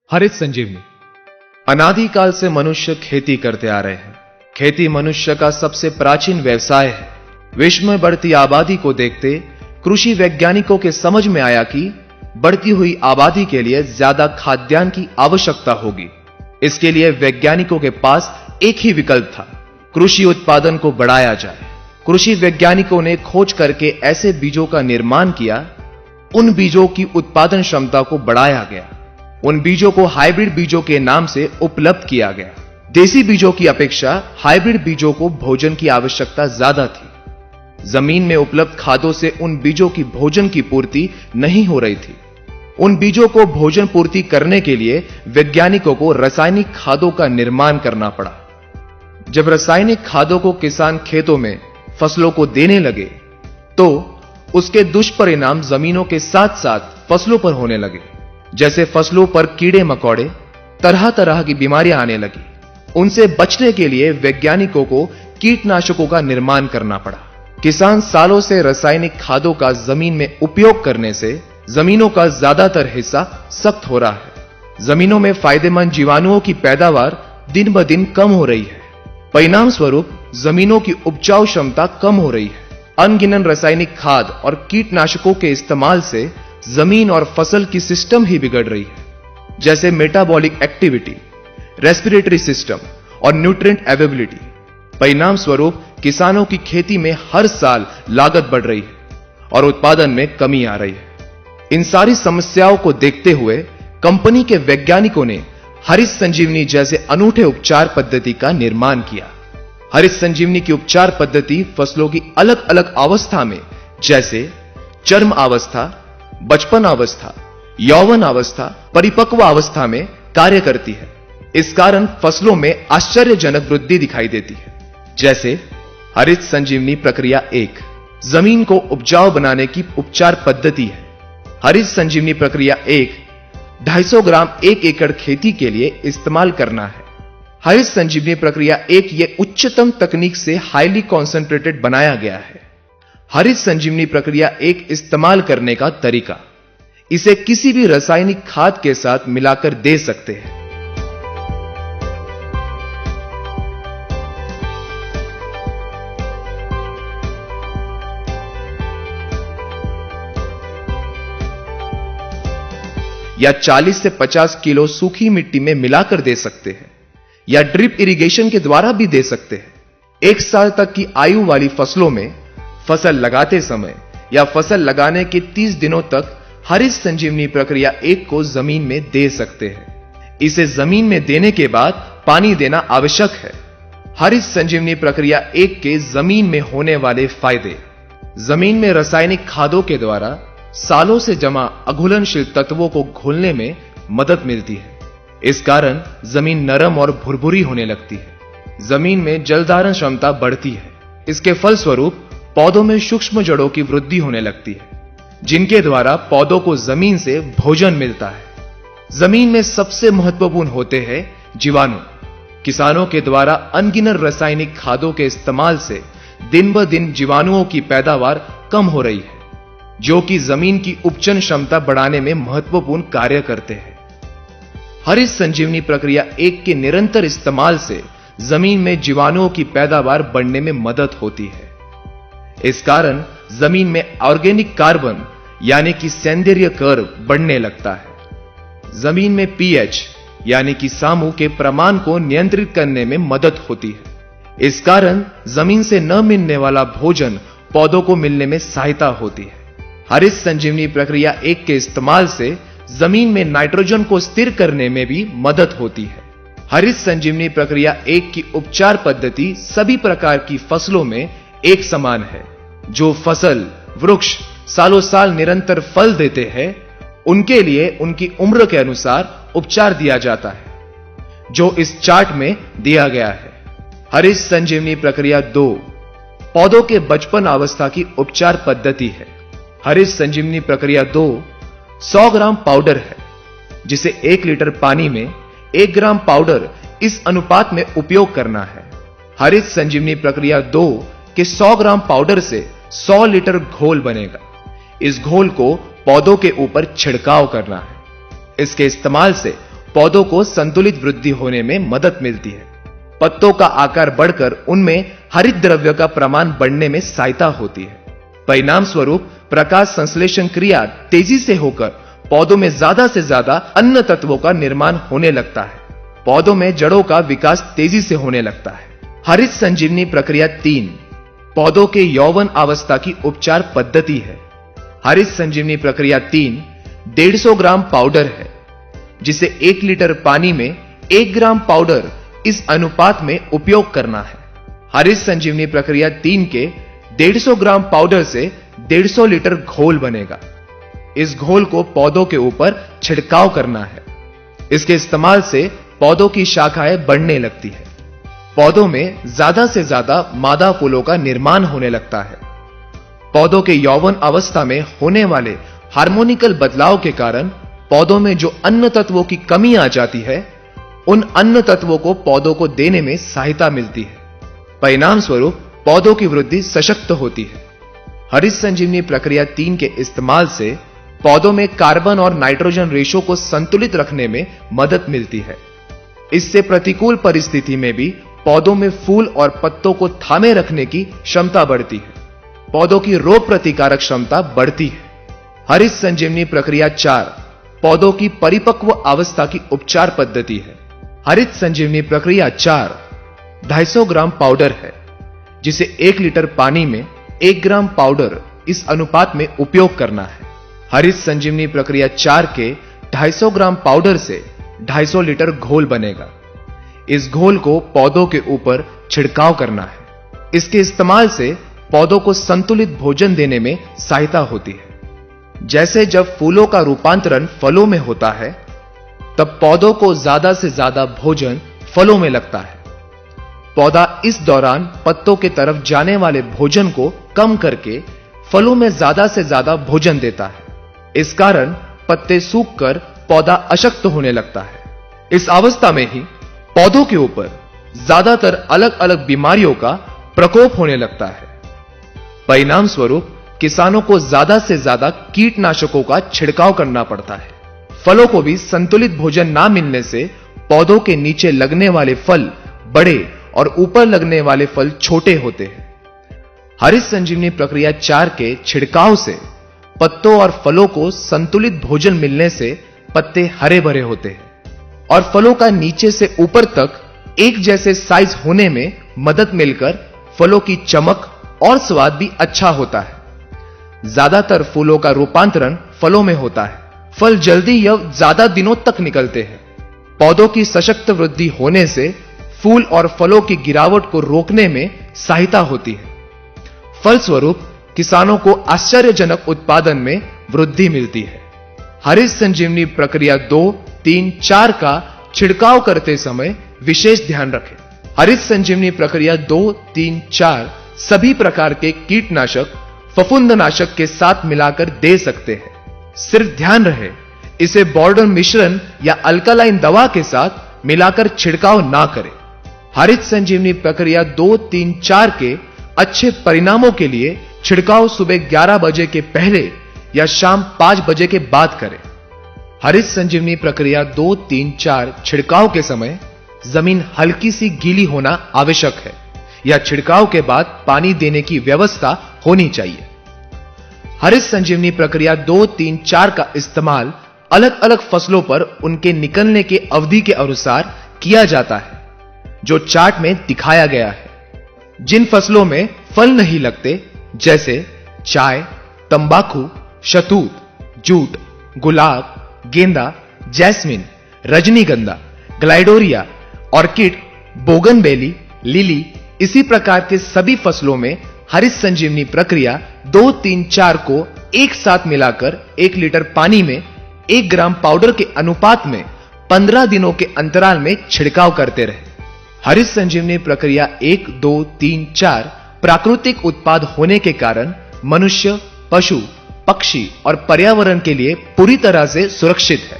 हरित संजीवनी। अनादिकाल से मनुष्य खेती करते आ रहे हैं। खेती मनुष्य का सबसे प्राचीन व्यवसाय है। विश्व में बढ़ती आबादी को देखते कृषि वैज्ञानिकों के समझ में आया कि बढ़ती हुई आबादी के लिए ज्यादा खाद्यान्न की आवश्यकता होगी। इसके लिए वैज्ञानिकों के पास एक ही विकल्प था, कृषि उत्पादन को बढ़ाया जाए। कृषि वैज्ञानिकों ने खोज करके ऐसे बीजों का निर्माण किया, उन बीजों की उत्पादन क्षमता को बढ़ाया गया। उन बीजों को हाइब्रिड बीजों के नाम से उपलब्ध किया गया। देसी बीजों की अपेक्षा हाइब्रिड बीजों को भोजन की आवश्यकता ज्यादा थी। जमीन में उपलब्ध खादों से उन बीजों की भोजन की पूर्ति नहीं हो रही थी। उन बीजों को भोजन पूर्ति करने के लिए वैज्ञानिकों को रासायनिक खादों का निर्माण करना पड़ा। जब रासायनिक खादों को किसान खेतों में फसलों को देने लगे तो उसके दुष्परिणाम जमीनों के साथ साथ फसलों पर होने लगे। जैसे फसलों पर कीड़े मकोड़े, तरह तरह की बीमारियां आने लगी। उनसे बचने के लिए वैज्ञानिकों को कीटनाशकों का निर्माण करना पड़ा। किसान सालों से रासायनिक खादों का जमीन में उपयोग करने से जमीनों का ज्यादातर हिस्सा सख्त हो रहा है। जमीनों में फायदेमंद जीवाणुओं की पैदावार दिन ब दिन कम हो रही है। परिणाम स्वरूप जमीनों की उपजाऊ क्षमता कम हो रही है। अनगिनत रासायनिक खाद और कीटनाशकों के इस्तेमाल से जमीन और फसल की सिस्टम ही बिगड़ रही है, जैसे मेटाबॉलिक एक्टिविटी, रेस्पिरेटरी सिस्टम और न्यूट्रिएंट अवेलेबिलिटी। परिणाम स्वरूप किसानों की खेती में हर साल लागत बढ़ रही है और उत्पादन में कमी आ रही है। इन सारी समस्याओं को देखते हुए कंपनी के वैज्ञानिकों ने हरित संजीवनी जैसे अनूठे उपचार पद्धति का निर्माण किया। हरित संजीवनी की उपचार पद्धति फसलों की अलग अलग अवस्था में, जैसे चर्म अवस्था, बचपन अवस्था, यौवन अवस्था, परिपक्व अवस्था में कार्य करती है। इस कारण फसलों में आश्चर्यजनक वृद्धि दिखाई देती है। जैसे हरित संजीवनी प्रक्रिया 1 जमीन को उपजाऊ बनाने की उपचार पद्धति है। हरित संजीवनी प्रक्रिया 1 250 ग्राम 1 एकड़ खेती के लिए इस्तेमाल करना है। हरित संजीवनी प्रक्रिया 1 ये उच्चतम तकनीक से हाईली कॉन्सेंट्रेटेड बनाया गया है। हरित संजीवनी प्रक्रिया 1 इस्तेमाल करने का तरीका, इसे किसी भी रासायनिक खाद के साथ मिलाकर दे सकते हैं। या 40 से 50 किलो सूखी मिट्टी में मिलाकर दे सकते हैं, या ड्रिप इरिगेशन के द्वारा भी दे सकते हैं। 1 साल तक की आयु वाली फसलों में फसल लगाते समय या फसल लगाने के 30 दिनों तक हरित संजीवनी प्रक्रिया 1 को जमीन में दे सकते हैं। इसे जमीन में देने के बाद पानी देना आवश्यक है। हरित संजीवनी प्रक्रिया 1 के जमीन में होने वाले फायदे, जमीन में रासायनिक खादों के द्वारा सालों से जमा अघुलनशील तत्वों को घोलने में मदद मिलती है। इस कारण जमीन नरम और भुरभुरी होने लगती है। जमीन में जलधारण क्षमता बढ़ती है। इसके फलस्वरूप पौधों में सूक्ष्म जड़ों की वृद्धि होने लगती है, जिनके द्वारा पौधों को जमीन से भोजन मिलता है। जमीन में सबसे महत्वपूर्ण होते हैं जीवाणु। किसानों के द्वारा अनगिनत रासायनिक खादों के इस्तेमाल से दिन ब दिन जीवाणुओं की पैदावार कम हो रही है, जो कि जमीन की उपजन क्षमता बढ़ाने में महत्वपूर्ण कार्य करते हैं। हरित संजीवनी प्रक्रिया 1 के निरंतर इस्तेमाल से जमीन में जीवाणुओं की पैदावार बढ़ने में मदद होती है। इस कारण जमीन में ऑर्गेनिक कार्बन यानी कि सौंदर्य कर्व बढ़ने लगता है। जमीन में पीएच यानी कि सामू के प्रमाण को नियंत्रित करने में मदद होती है। इस कारण जमीन से न मिलने वाला भोजन पौधों को मिलने में सहायता होती है। हरित संजीवनी प्रक्रिया 1 के इस्तेमाल से जमीन में नाइट्रोजन को स्थिर करने में भी मदद होती है। हरित संजीवनी प्रक्रिया 1 की उपचार पद्धति सभी प्रकार की फसलों में एक समान है। जो फसल वृक्ष सालों साल निरंतर फल देते हैं, उनके लिए उनकी उम्र के अनुसार उपचार दिया जाता है, जो इस चार्ट में दिया गया है। हरित संजीवनी प्रक्रिया 2 पौधों के बचपन अवस्था की उपचार पद्धति है। हरित संजीवनी प्रक्रिया 2 100 ग्राम पाउडर है, जिसे 1 लीटर पानी में 1 ग्राम पाउडर इस अनुपात में उपयोग करना है। हरित संजीवनी प्रक्रिया 2 के 100 ग्राम पाउडर से 100 लीटर घोल बनेगा। इस घोल को पौधों के ऊपर छिड़काव करना है। इसके इस्तेमाल से पौधों को संतुलित वृद्धि होने में मदद मिलती है। पत्तों का आकार बढ़कर उनमें हरित द्रव्य का प्रमाण बढ़ने में सहायता होती है। परिणाम स्वरूप प्रकाश संश्लेषण क्रिया तेजी से होकर पौधों में ज्यादा से ज्यादा अन्य तत्वों का निर्माण होने लगता है। पौधों में जड़ों का विकास तेजी से होने लगता है। हरित संजीवनी प्रक्रिया 3 पौधों के यौवन अवस्था की उपचार पद्धति है। हरित संजीवनी प्रक्रिया 3 150 ग्राम पाउडर है, जिसे 1 लीटर पानी में 1 ग्राम पाउडर इस अनुपात में उपयोग करना है। हरित संजीवनी प्रक्रिया 3 के 150 ग्राम पाउडर से 150 लीटर घोल बनेगा। इस घोल को पौधों के ऊपर छिड़काव करना है। इसके इस्तेमाल से पौधों की शाखाएं बढ़ने लगती है। पौधों में ज्यादा से ज्यादा मादा फूलों का निर्माण होने लगता है। पौधों के यौवन अवस्था में होने वाले हार्मोनिकल बदलाव के कारण पौधों में जो अन्य तत्वों की कमी आ जाती है, उन अन्य तत्वों को पौधों को देने में सहायता मिलती है। परिणाम स्वरूप पौधों की वृद्धि सशक्त होती है। हरित संजीवनी प्रक्रिया 3 के इस्तेमाल से पौधों में कार्बन और नाइट्रोजन रेशो को संतुलित रखने में मदद मिलती है। इससे प्रतिकूल परिस्थिति में भी पौधों में फूल और पत्तों को थामे रखने की क्षमता बढ़ती है। पौधों की रोग प्रतिकारक क्षमता बढ़ती है। हरित संजीवनी प्रक्रिया 4 पौधों की परिपक्व अवस्था की उपचार पद्धति है। हरित संजीवनी प्रक्रिया 4 250 ग्राम पाउडर है, जिसे 1 लीटर पानी में 1 ग्राम पाउडर इस अनुपात में उपयोग करना है। हरित संजीवनी प्रक्रिया 4 के 250 ग्राम पाउडर से 250 लीटर घोल बनेगा। इस घोल को पौधों के ऊपर छिड़काव करना है। इसके इस्तेमाल से पौधों को संतुलित भोजन देने में सहायता होती है। जैसे जब फूलों का रूपांतरण फलों में होता है, तब पौधों को ज्यादा से ज्यादा भोजन फलों में लगता है। पौधा इस दौरान पत्तों के तरफ जाने वाले भोजन को कम करके फलों में ज्यादा से ज्यादा भोजन देता है। इस कारण पत्ते सूखकर पौधा अशक्त होने लगता है। इस अवस्था में ही पौधों के ऊपर ज्यादातर अलग अलग बीमारियों का प्रकोप होने लगता है। परिणाम स्वरूप किसानों को ज्यादा से ज्यादा कीटनाशकों का छिड़काव करना पड़ता है। फलों को भी संतुलित भोजन ना मिलने से पौधों के नीचे लगने वाले फल बड़े और ऊपर लगने वाले फल छोटे होते हैं। हरित संजीवनी प्रक्रिया 4 के छिड़काव से पत्तों और फलों को संतुलित भोजन मिलने से पत्ते हरे भरे होते हैं और फलों का नीचे से ऊपर तक एक जैसे साइज होने में मदद मिलकर फलों की चमक और स्वाद भी अच्छा होता है। ज्यादातर फूलों का रूपांतरण फलों में होता है। फल जल्दी या ज्यादा दिनों तक निकलते हैं। पौधों की सशक्त वृद्धि होने से फूल और फलों की गिरावट को रोकने में सहायता होती है। फलस्वरूप किसानों को आश्चर्यजनक उत्पादन में वृद्धि मिलती है। हरित संजीवनी प्रक्रिया 2, 3, 4 का छिड़काव करते समय विशेष ध्यान रखें। हरित संजीवनी प्रक्रिया 2, 3, 4 सभी प्रकार के कीटनाशक फफूंदनाशक के साथ मिलाकर दे सकते हैं। सिर्फ ध्यान रहे, इसे बॉर्डर मिश्रण या अल्कलाइन दवा के साथ मिलाकर छिड़काव ना करें। हरित संजीवनी प्रक्रिया 2, 3, 4 के अच्छे परिणामों के लिए छिड़काव सुबह 11 बजे के पहले या शाम 5 बजे के बाद करें। हरित संजीवनी प्रक्रिया 2, 3, 4 छिड़काव के समय जमीन हल्की सी गीली होना आवश्यक है या छिड़काव के बाद पानी देने की व्यवस्था होनी चाहिए। हरित संजीवनी प्रक्रिया 2, 3, 4 का इस्तेमाल अलग अलग फसलों पर उनके निकलने के अवधि के अनुसार किया जाता है, जो चार्ट में दिखाया गया है। जिन फसलों में फल नहीं लगते, जैसे चाय, तंबाकू, शहतूत, जूट, गुलाब, गेंदा, जैस्मिन, रजनीगंधा, ग्लाइडोरिया, ऑर्किड, बोगनवेली, लिली, इसी प्रकार के सभी फसलों में हरित संजीवनी प्रक्रिया 2, 3, 4 को एक साथ मिलाकर 1 लीटर पानी में 1 ग्राम पाउडर के अनुपात में 15 दिनों के अंतराल में छिड़काव करते रहे। हरित संजीवनी प्रक्रिया 1, 2, 3, 4 प्राकृतिक उत्पाद होने के कारण मनुष्य, पशु, पक्षी और पर्यावरण के लिए पूरी तरह से सुरक्षित है।